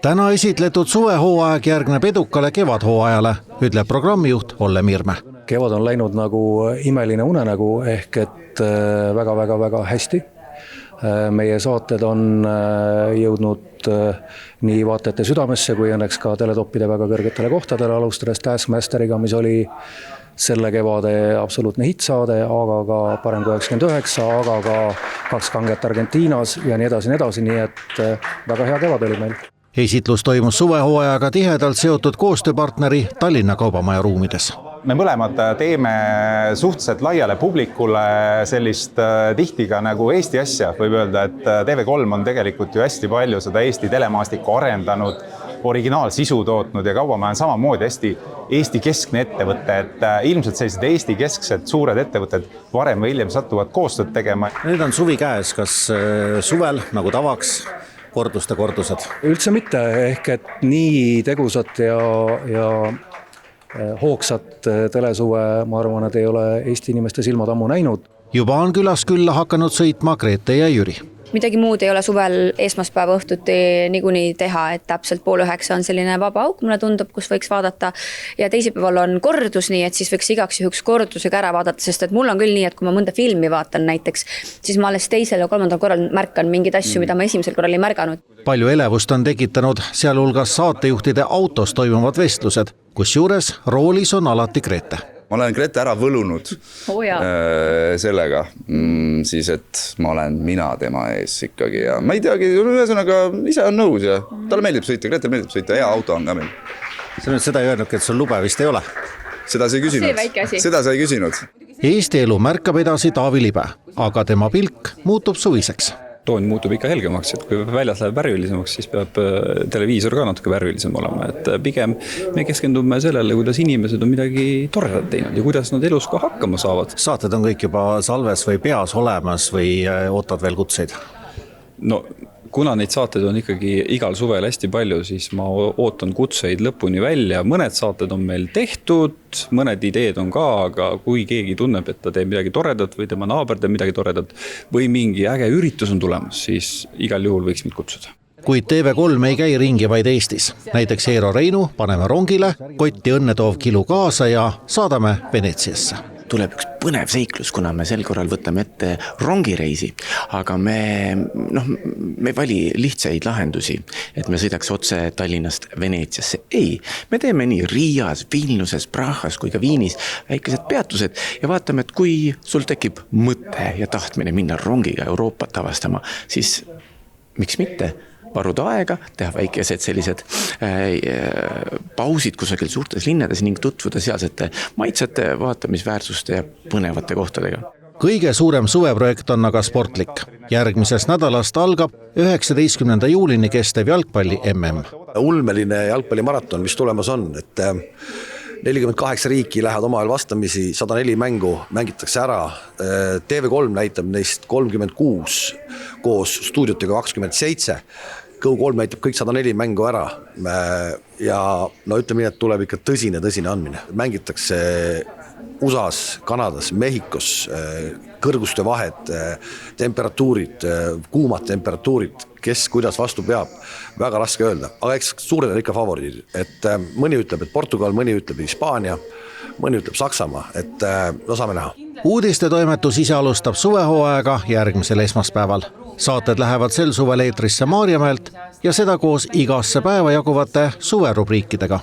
Täna esitletud suvehooaeg järgneb edukale kevadhooajale, ütleb programmijuht Olle Mirme. Kevad on läinud nagu imeline unenägu ehk et väga hästi. Meie saated on jõudnud nii vaatajate südamesse kui õnneks ka teletoppide väga kõrgetele kohtadele, alustades Taskmasteriga, mis oli selle kevade absoluutne hitsaade, aga ka Parem kui 99, aga ka 2 kanget Argentiinas ja nii edasi, nii et väga hea kevad oli meil. Esitlus toimus suvehooajaga tihedalt seotud koostööpartneri Tallinna Kaubamaja ruumides. Me mõlemad teeme suhteliselt laiale publikule sellist tihti ka nagu Eesti asja. Võib öelda, et TV3 on tegelikult ju hästi palju seda Eesti telemaastikku arendanud, originaalsisu tootnud ja Kaubamaja on samamoodi hästi Eesti keskne ettevõte, et ilmselt sellised Eesti kesksed suured ettevõtted varem või hiljem satuvad koostööd tegema. Nüüd on suvi käes, kas suvel nagu tavaks kordused? Üldse mitte, ehk et nii tegusat ja hoogsat telesuve, ma arvan, et ei ole Eesti inimeste silmad ammu näinud. Juba on külas külla hakanud sõitma Grete ja Jüri. Midagi muud ei ole suvel esmaspäeva õhtuti niikuinii teha, et täpselt 8:30 on selline vaba auk, mulle tundub, kus võiks vaadata. Ja teisipäeval on kordus, nii et siis võiks igaks juhuks kordusega ära vaadata, sest et mul on küll nii, et kui ma mõnda filmi vaatan näiteks, siis ma alles 2. ja 3. korral märkan mingeid asju, mida ma esimesel korral ei märganud. Palju elevust on tekitanud sealhulgas saatejuhtide autos toimuvad vestlused, kus juures roolis on alati Grete. Ma olen Grete ära võlunud sellega, siis et ma olen mina tema ees ikkagi ja ma ei teagi, ühesõnaga ise on nõus ja talle meeldib sõita, Grete meeldib sõita, hea auto on ka meil. Sa nüüd seda ei öelnudki, et sul lube vist ei ole? Seda sa ei küsinud. Eesti elu märkab edasi Taavi Libe, aga tema pilk muutub suviseks. Toon muutub ikka helgemaks, et kui väljas läheb värvilisemaks, siis peab televiisor ka natuke värvilisem olema. Et pigem me keskendume sellele, kuidas inimesed on midagi toredat teinud ja kuidas nad elus ka hakkama saavad. Saated on kõik juba salves või peas olemas või ootad veel kutseid? No, kuna neid saated on ikkagi igal suvel hästi palju, siis ma ootan kutseid lõpuni välja. Mõned saated on meil tehtud, mõned ideed on ka, aga kui keegi tunneb, et ta teeb midagi toredat või tema naaber teeb midagi toredat või mingi äge üritus on tulemas, siis igal juhul võiks mind kutsuda. Kuid TV3 ei käi ringi vaid Eestis. Näiteks Eero Reinu paneme rongile, Kotti õnnetoov kilu kaasa ja saadame Venetsiasse. Tuleb üks põnev seiklus, kuna me sel korral võtame ette rongireisi, aga me vali lihtsaid lahendusi, et me sõidaks otse Tallinnast Venetsiasse. Ei, me teeme nii Riias, Vilniuses, Prahas kui ka Viinis väikesed peatused ja vaatame, et kui sul tekib mõte ja tahtmine minna rongiga Euroopat avastama, siis miks mitte? Varuda aega, teha väikesed sellised pausid kusagil suurtes linnades ning tutvuda sealsete maitsete, vaatamisväärsuste ja põnevate kohtadega. Kõige suurem suveprojekt on aga sportlik. Järgmisest nädalast algab 19. juulini kestev jalgpalli MM. Ulmeline jalgpallimaraton, mis tulemas on, et 48 riiki lähevad omavahel vastamisi, 104 mängu mängitakse ära. TV3 näitab neist 36 koos stuudiotega 27. Go3 näitab kõik 104 mängu ära ja ütleme nii, et tuleb ikka tõsine andmine. Mängitakse USAs, Kanadas, Mehhikos, kõrguste vahed, temperatuurid, kuumad temperatuurid, kes kuidas vastu peab, väga raske öelda. Aga eks suured on ikka favoriidid, et mõni ütleb, et Portugal, mõni ütleb Hispaania, mõni ütleb Saksamaa, et saame näha. Uudistetoimetus ise alustab suvehooaega järgmisel esmaspäeval. Saated lähevad sel suvel eetrisse Maarjamäelt ja seda koos igasse päeva jaguvate suverubriikidega.